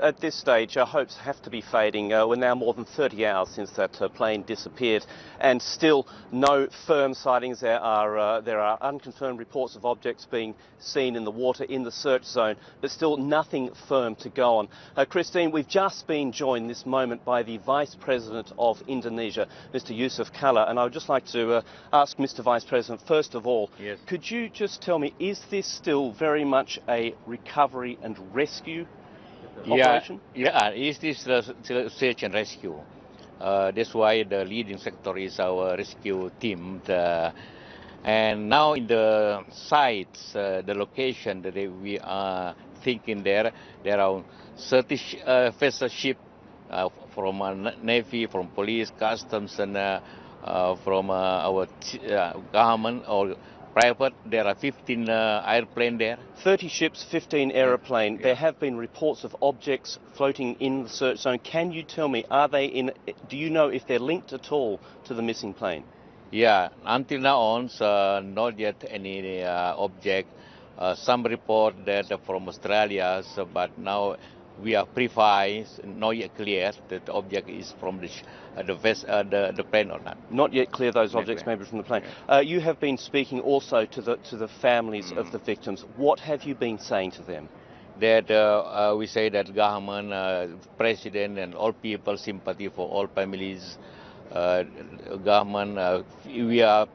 at this stage, our hopes have to be fading. We're now more than 30 hours since that plane disappeared, and still no firm sightings. There are unconfirmed reports of objects being seen in the water in the search zone, but still nothing firm to go on. Christine, we've just been joined this moment by the Vice President of Indonesia, Mr. Jusuf Kalla, and I would just like to ask Mr. Vice President, first of all, yes, could you just tell me, is this still very much a recovery and rescue operation? Yeah, is this search and rescue? That's why the leading sector is our rescue team. And now in the sites, the location that we are thinking there are 30 vessel ship from Navy, from police, customs, and from our government or private. There are 15 airplanes there. 30 ships, 15 aeroplanes. Yeah. There have been reports of objects floating in the search zone. Can you tell me, do you know if they're linked at all to the missing plane? Yeah, until now on, not yet any object. Some report that from Australia, but now we are not yet clear that the object is from the plane or not. Not yet clear those objects maybe from the plane. Yeah. You have been speaking also to the families of the victims. What have you been saying to them? That we say that government, president, and all people sympathy for all families. Government, we are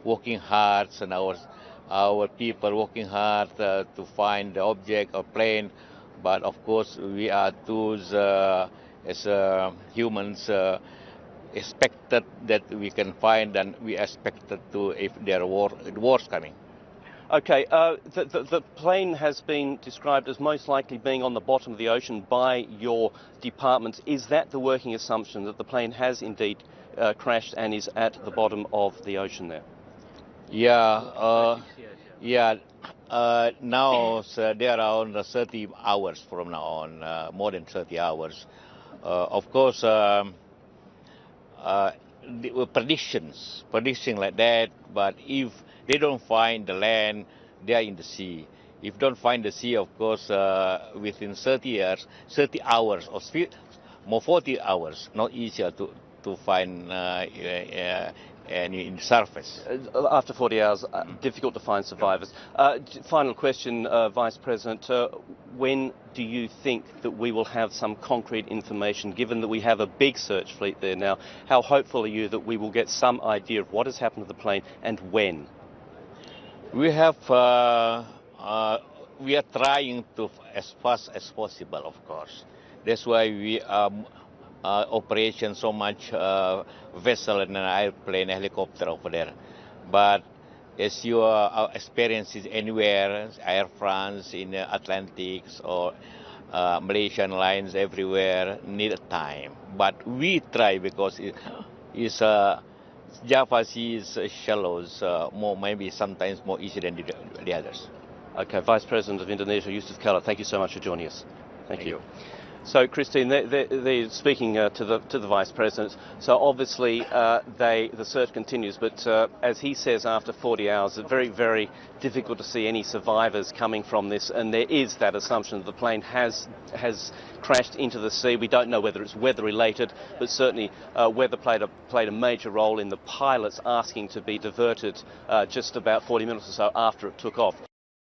working hard, and our people working hard to find the object or plane. But of course, we are those as humans expected that we can find, and we expected to if there are wars coming. Okay, the plane has been described as most likely being on the bottom of the ocean by your department. Is that the working assumption, that the plane has indeed crashed and is at the bottom of the ocean there? Yeah, now there are around 30 hours from now on, more than 30 hours. Of course, prediction like that, but if they don't find the land, they are in the sea. If don't find the sea, of course, within 30 hours or more 40 hours, not easier to find in surface. After 40 hours, difficult to find survivors. Final question, Vice President. When do you think that we will have some concrete information, given that we have a big search fleet there now? How hopeful are you that we will get some idea of what has happened to the plane and when? We have. We are trying to as fast as possible, of course. That's why we are operation so much vessel and an airplane, helicopter over there. But as your experiences anywhere, Air France in the Atlantics or Malaysian lines everywhere need time. But we try because it's Java Sea is shallow, more maybe sometimes more easy than the others. Okay, Vice President of Indonesia, Jusuf Kalla, thank you so much for joining us. Thank you. You. So, Christine, they're speaking to the Vice President. So, obviously, the search continues. But as he says, after 40 hours, it's very, very difficult to see any survivors coming from this. And there is that assumption that the plane has crashed into the sea. We don't know whether it's weather-related, but certainly weather played a major role in the pilots asking to be diverted just about 40 minutes or so after it took off.